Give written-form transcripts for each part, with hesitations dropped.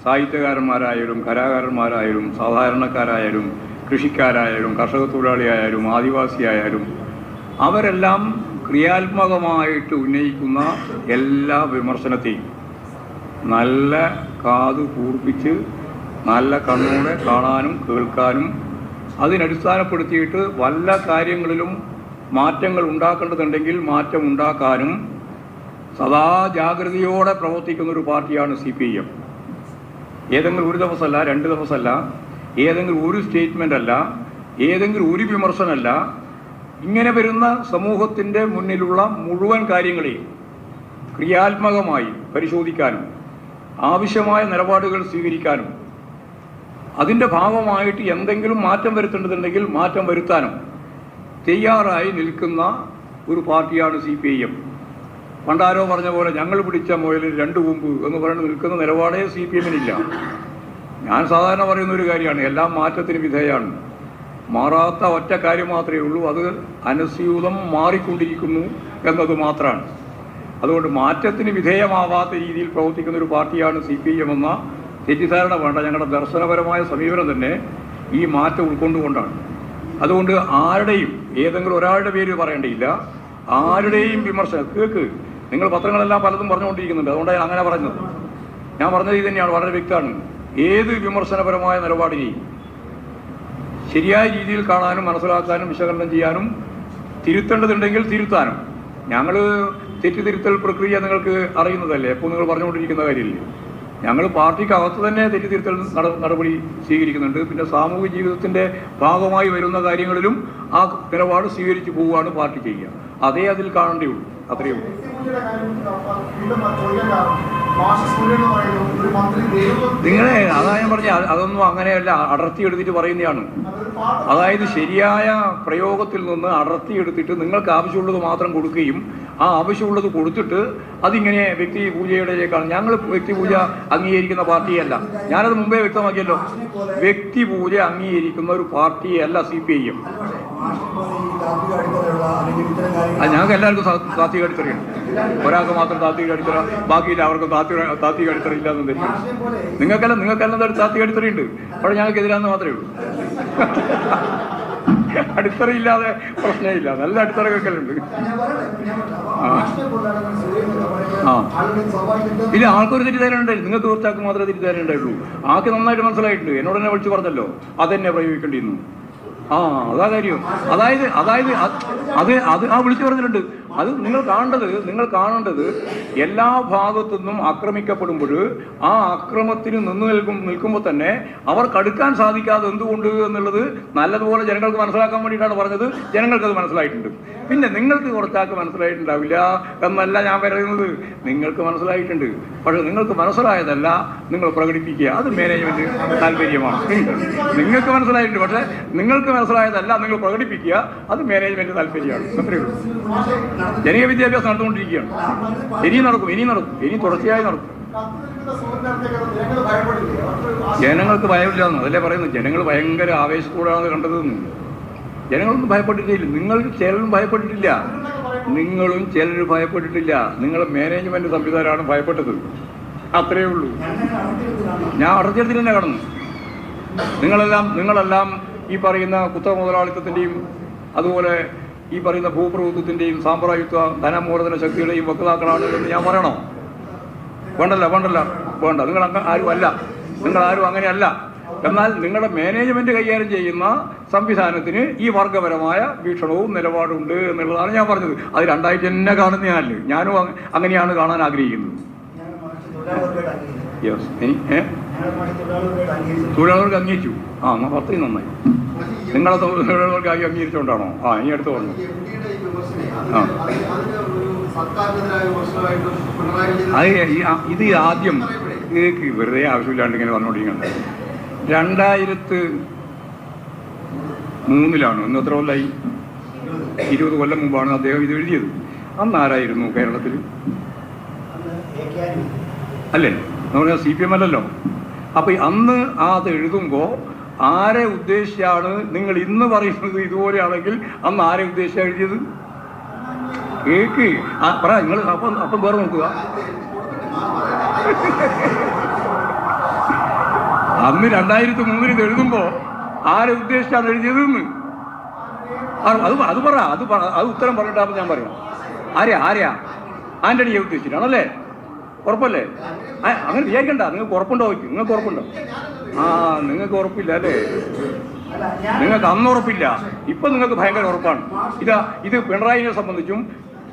സാഹിത്യകാരന്മാരായാലും കലാകാരന്മാരായാലും സാധാരണക്കാരായാലും കൃഷിക്കാരായാലും കർഷക തൊഴിലാളിയായാലും ആദിവാസിയായാലും അവരെല്ലാം ക്രിയാത്മകമായിട്ട് ഉന്നയിക്കുന്ന എല്ലാ വിമർശനത്തെയും നല്ല കാത് കൂർപ്പിച്ച് നല്ല കണ്ണോടെ കാണാനും കേൾക്കാനും അതിനടിസ്ഥാനപ്പെടുത്തിയിട്ട് വല്ല കാര്യങ്ങളിലും മാറ്റങ്ങൾ ഉണ്ടാക്കേണ്ടതുണ്ടെങ്കിൽ മാറ്റം ഉണ്ടാക്കാനും സദാ ജാഗ്രതയോടെ പ്രവർത്തിക്കുന്നൊരു പാർട്ടിയാണ് CPIM. ഏതെങ്കിലും ഒരു ദിവസമല്ല, 2 ദിവസമല്ല, ഏതെങ്കിലും ഒരു സ്റ്റേറ്റ്മെൻ്റ് അല്ല, ഏതെങ്കിലും ഒരു വിമർശനമല്ല. ഇങ്ങനെ വരുന്ന സമൂഹത്തിൻ്റെ മുന്നിലുള്ള മുഴുവൻ കാര്യങ്ങളെയും ക്രിയാത്മകമായി പരിശോധിക്കാനും ആവശ്യമായ നിലപാടുകൾ സ്വീകരിക്കാനും അതിൻ്റെ ഭാഗമായിട്ട് എന്തെങ്കിലും മാറ്റം വരുത്തേണ്ടതുണ്ടെങ്കിൽ മാറ്റം വരുത്താനും തയ്യാറായി നിൽക്കുന്ന ഒരു പാർട്ടിയാണ് CPIM. പണ്ടാരോ പറഞ്ഞ പോലെ ഞങ്ങൾ പിടിച്ച മുയലിൽ 2 കൊമ്പ് എന്ന് പറഞ്ഞ് നിൽക്കുന്ന നിലപാടേ CPIM-നില്ല. ഞാൻ സാധാരണ പറയുന്ന ഒരു കാര്യമാണ്, എല്ലാം മാറ്റത്തിന് വിധേയമാണ്. മാറാത്ത ഒറ്റ കാര്യം മാത്രമേ ഉള്ളൂ, അത് അനുസ്യൂതം മാറിക്കൊണ്ടിരിക്കുന്നു എന്നത് മാത്രമാണ്. അതുകൊണ്ട് മാറ്റത്തിന് വിധേയമാവാത്ത രീതിയിൽ പ്രവർത്തിക്കുന്ന ഒരു പാർട്ടിയാണ് CPIM എന്ന തെറ്റിദ്ധാരണ വേണ്ട. ഞങ്ങളുടെ ദർശനപരമായ സമീപനം തന്നെ ഈ മാറ്റം ഉൾക്കൊണ്ടുകൊണ്ടാണ്. അതുകൊണ്ട് ആരുടെയും ഏതെങ്കിലും ഒരാളുടെ പേര് പറയേണ്ടിയില്ല, ആരുടെയും വിമർശനം കേൾക്ക്. നിങ്ങൾ പത്രങ്ങളെല്ലാം പലതും പറഞ്ഞുകൊണ്ടിരിക്കുന്നുണ്ട്, അതുകൊണ്ടാണ് അങ്ങനെ പറഞ്ഞത്. ഞാൻ പറഞ്ഞത് ഇത് തന്നെയാണ്, വളരെ വ്യക്തമാണ്. ഏത് വിമർശനപരമായ നിലപാടിനെയും ശരിയായ രീതിയിൽ കാണാനും മനസ്സിലാക്കാനും വിശകലനം ചെയ്യാനും തിരുത്തേണ്ടതുണ്ടെങ്കിൽ തിരുത്താനും. ഞങ്ങൾ തെറ്റിതിരുത്തൽ പ്രക്രിയ നിങ്ങൾക്ക് അറിയുന്നതല്ലേ, എപ്പോൾ നിങ്ങൾ പറഞ്ഞുകൊണ്ടിരിക്കുന്ന കാര്യമില്ലേ. ഞങ്ങൾ പാർട്ടിക്കകത്ത് തന്നെ തെറ്റിതിരുത്തൽ നടപടി സ്വീകരിക്കുന്നുണ്ട്. പിന്നെ സാമൂഹിക ജീവിതത്തിൻ്റെ ഭാഗമായി വരുന്ന കാര്യങ്ങളിലും ആ നിലപാട് സ്വീകരിച്ചു പോവുകയാണ് പാർട്ടി ചെയ്യുക. അതേ അതിൽ കാണേണ്ടേ ഉള്ളൂ, അത്രയേ ഉള്ളൂ. നിങ്ങളെ അതാ ഞാൻ പറഞ്ഞ, അതൊന്നും അങ്ങനെയല്ല, അടർത്തിയെടുത്തിട്ട് പറയുന്നതാണ്. അതായത് ശരിയായ പ്രയോഗത്തിൽ നിന്ന് അടർത്തിയെടുത്തിട്ട് നിങ്ങൾക്ക് ആവശ്യമുള്ളത് മാത്രം കൊടുക്കുകയും ആ ആവശ്യമുള്ളത് കൊടുത്തിട്ട് അതിങ്ങനെ വ്യക്തി പൂജയുടേക്കാണ്. ഞങ്ങൾ വ്യക്തി പൂജ അംഗീകരിക്കുന്ന പാർട്ടിയല്ല. ഞാനത് മുമ്പേ വ്യക്തമാക്കിയല്ലോ, വ്യക്തി പൂജ അംഗീകരിക്കുന്ന ഒരു പാർട്ടിയല്ല CPIM. ഞങ്ങൾക്ക് എല്ലാവർക്കും താത്വിക അടിത്തറയുണ്ട്. ഒരാൾക്ക് മാത്രം താത്വിക അടിത്തറ, ബാക്കിയില്ല അവർക്കും താത്വിക അടിത്തറ ഇല്ലാന്ന് ധരിക്കും. നിങ്ങൾക്കെല്ലാം താത്വിക അടിത്തറയുണ്ട്, പക്ഷെ ഞങ്ങൾക്ക് എതിരാന്ന് മാത്രമേ ഉള്ളൂ. അടിത്തറയില്ലാതെ പ്രശ്നമില്ല, നല്ല അടിത്തറകൾക്കെല്ലാം ഉണ്ട്. ഇല്ല, ആൾക്കൊരു തെറ്റിദ്ധാരണ ഉണ്ടായിരുന്നു. നിങ്ങൾക്ക് കുറച്ചാൾക്ക് മാത്രമേ തെറ്റിദ്ധാരണ ഉണ്ടായിട്ടുള്ളൂ. ആൾക്ക് നന്നായിട്ട് മനസ്സിലായിട്ടുണ്ട്. എന്നോട് തന്നെ വിളിച്ച് പറഞ്ഞല്ലോ, അതെന്നെ പ്രയോഗിക്കേണ്ടിയിരുന്നു. അതാ കാര്യം. അതായത് വിളിച്ചു പറഞ്ഞിട്ടുണ്ട്. അത് നിങ്ങൾ കാണേണ്ടത് എല്ലാ ഭാഗത്തുനിന്നും ആക്രമിക്കപ്പെടുമ്പോൾ ആ അക്രമത്തിന് നിൽക്കുമ്പോൾ തന്നെ അവർക്ക് അടുക്കാൻ സാധിക്കാതെ എന്തുകൊണ്ട് എന്നുള്ളത് നല്ലതുപോലെ ജനങ്ങൾക്ക് മനസ്സിലാക്കാൻ വേണ്ടിയിട്ടാണ് പറഞ്ഞത്. ജനങ്ങൾക്കത് മനസ്സിലായിട്ടുണ്ട്. പിന്നെ നിങ്ങൾക്ക് കുറച്ചാൾക്ക് മനസ്സിലായിട്ടുണ്ടാവില്ല എന്നല്ല ഞാൻ പറയുന്നത്, നിങ്ങൾക്ക് മനസ്സിലായിട്ടുണ്ട്. പക്ഷെ നിങ്ങൾക്ക് മനസ്സിലായതല്ല നിങ്ങൾ പ്രകടിപ്പിക്കുക, അത് മാനേജ്മെന്റ് താല്പര്യമാണ്. നിങ്ങൾക്ക് മനസ്സിലായിട്ടുണ്ട്, പക്ഷെ നിങ്ങൾക്ക് മനസ്സിലായതല്ല നിങ്ങൾ പ്രകടിപ്പിക്കുക, അത് മാനേജ്മെന്റ് താല്പര്യമാണ്. അത്രയേ ഉള്ളൂ. ജനകീയ വിദ്യാഭ്യാസം നടന്നുകൊണ്ടിരിക്കുകയാണ്. ഇനി തുടർച്ചയായി നടക്കും. ജനങ്ങൾക്ക് ഭയമില്ല എന്ന് അതല്ലേ പറയുന്നത്. ജനങ്ങൾ ഭയങ്കര ആവേശത്തോടാണ് കണ്ടതെന്ന്. ജനങ്ങളൊന്നും ഭയപ്പെട്ടിട്ടില്ല. നിങ്ങളുടെ ചിലരും ഭയപ്പെട്ടിട്ടില്ല. നിങ്ങളുടെ മാനേജ്മെന്റ് സംവിധാനമാണ് ഭയപ്പെട്ടത്. അത്രയേ ഉള്ളൂ. ഞാൻ അടച്ചെടുത്തിൽ തന്നെ കടന്നു. നിങ്ങളെല്ലാം ഈ പറയുന്ന കുത്തക മുതലാളിത്തത്തിൻ്റെയും അതുപോലെ ഈ പറയുന്ന ഭൂപ്രഭുത്വത്തിൻ്റെയും സാമ്പ്രദായിത്വ ധനമൂലധന ശക്തിയുടെയും വക്താക്കളാണ് എന്ന് ഞാൻ പറയണോ? വേണ്ട. നിങ്ങൾ ആരും അങ്ങനെയല്ല. എന്നാൽ നിങ്ങളുടെ മാനേജ്മെന്റ് കൈകാര്യം ചെയ്യുന്ന സംവിധാനത്തിന് ഈ വർഗപരമായ വീക്ഷണവും നിലപാടുണ്ട് എന്നുള്ളതാണ് ഞാൻ പറഞ്ഞത്. അത് 2 തന്നെ കാണുന്നതല്ല. ഞാനും അങ്ങനെയാണ് കാണാൻ ആഗ്രഹിക്കുന്നത്. തൊഴിലാളികൾക്ക് അംഗീകരിച്ചു. എന്നാൽ 10 നന്നായി. നിങ്ങളെ തൊഴിലാളികൾക്കായി അംഗീകരിച്ചുകൊണ്ടാണോ? ഇനി അടുത്ത് പറഞ്ഞു. ഇത് ആദ്യം ഇതിലേക്ക് വെറുതെ ആവശ്യമില്ലാണ്ട് ഇങ്ങനെ പറഞ്ഞുകൊണ്ടിരിക്കുന്നത് 2003 ഇന്ന് എത്ര കൊല്ലമായി? 20 കൊല്ലം മുമ്പാണ് അദ്ദേഹം ഇത് എഴുതിയത്. അന്ന് ആരായിരുന്നു കേരളത്തിൽ? അല്ലേ? നമ്മൾ CPM അല്ലല്ലോ. അപ്പം അന്ന് അത് എഴുതുമ്പോൾ ആരെ ഉദ്ദേശിച്ചാണ് നിങ്ങൾ ഇന്ന് പറയുന്നത്? ഇതുപോലെയാണെങ്കിൽ അന്ന് ആരെ ഉദ്ദേശിച്ചാണ് എഴുതിയത്? കേക്ക് പറ നിങ്ങൾ. അപ്പം വേറെ നോക്കുക. അന്ന് 2003 ഇത് എഴുതുമ്പോൾ ആരെ ഉദ്ദേശിച്ചാണ് എഴുതിയതെന്ന് അത് പറ അത് ഉത്തരം പറഞ്ഞിട്ടാകുമ്പോൾ ഞാൻ പറയാം. ആരെയാ ആന്റണിയെ ഉദ്ദേശിച്ചിട്ടാണല്ലേ? ഉറപ്പല്ലേ? അങ്ങനെ വിചാരിക്കണ്ട. നിങ്ങൾക്ക് ഉറപ്പുണ്ടോ? നിങ്ങൾക്ക് ഉറപ്പുണ്ടോ? നിങ്ങൾക്ക് ഉറപ്പില്ല അല്ലേ? നിങ്ങൾക്ക് അന്ന് ഉറപ്പില്ല, ഇപ്പം നിങ്ങൾക്ക് ഭയങ്കര ഉറപ്പാണ്. ഇത് പിണറായിനെ സംബന്ധിച്ചും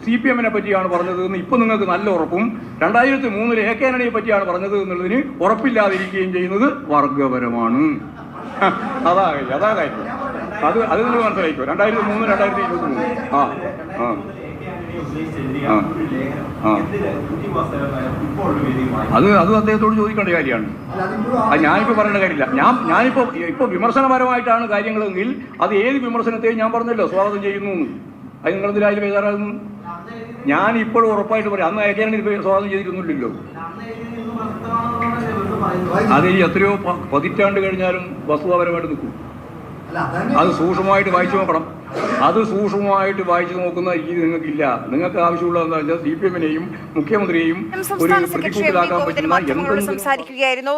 CPM പറ്റിയാണ് പറഞ്ഞത് എന്ന് ഇപ്പം നിങ്ങൾക്ക് നല്ല ഉറപ്പും, 2003 AK ആന്റണിയെ പറ്റിയാണ് പറഞ്ഞത് എന്നുള്ളതിന് ഉറപ്പില്ലാതിരിക്കുകയും ചെയ്യുന്നത് വർഗപരമാണ്. അതാ കാര്യം. അത് നിങ്ങൾ മനസ്സിലായിക്കോ. 2003 2023 അത് അദ്ദേഹത്തോട് ചോദിക്കേണ്ട കാര്യമാണ്. അത് ഞാനിപ്പോൾ പറയേണ്ട കാര്യമില്ല. ഞാനിപ്പോൾ വിമർശനപരമായിട്ടാണ് കാര്യങ്ങളെങ്കിൽ അത് ഏത് വിമർശനത്തെയും ഞാൻ പറഞ്ഞല്ലോ സ്വാഗതം ചെയ്യുന്നു. അത് നിങ്ങളെന്തിനായാലും ബേജാറാകുന്നു. ഞാൻ ഇപ്പോഴും ഉറപ്പായിട്ട് പറയാം, അന്ന് അയക്കാനാണ് സ്വാഗതം ചെയ്തിരുന്നില്ലല്ലോ. അത് ഈ എത്രയോ പതിറ്റാണ്ട് കഴിഞ്ഞാലും വസ്തുതാപരമായിട്ട് നിൽക്കും. അത് സൂക്ഷ്മമായിട്ട് വായിച്ചു നോക്കണം. അത് സൂക്ഷ്മമായിട്ട് വായിച്ചു നോക്കുന്ന രീതി നിങ്ങൾക്കില്ല. നിങ്ങൾക്ക് ആവശ്യമുള്ളത് എന്താ വെച്ചാൽ CPM മുഖ്യമന്ത്രിയെയും ഒരു പ്രതികൂട്ടിലാക്കാൻ പറ്റുന്ന എന്തെങ്കിലും സംസാരിക്കുകയായിരുന്നു.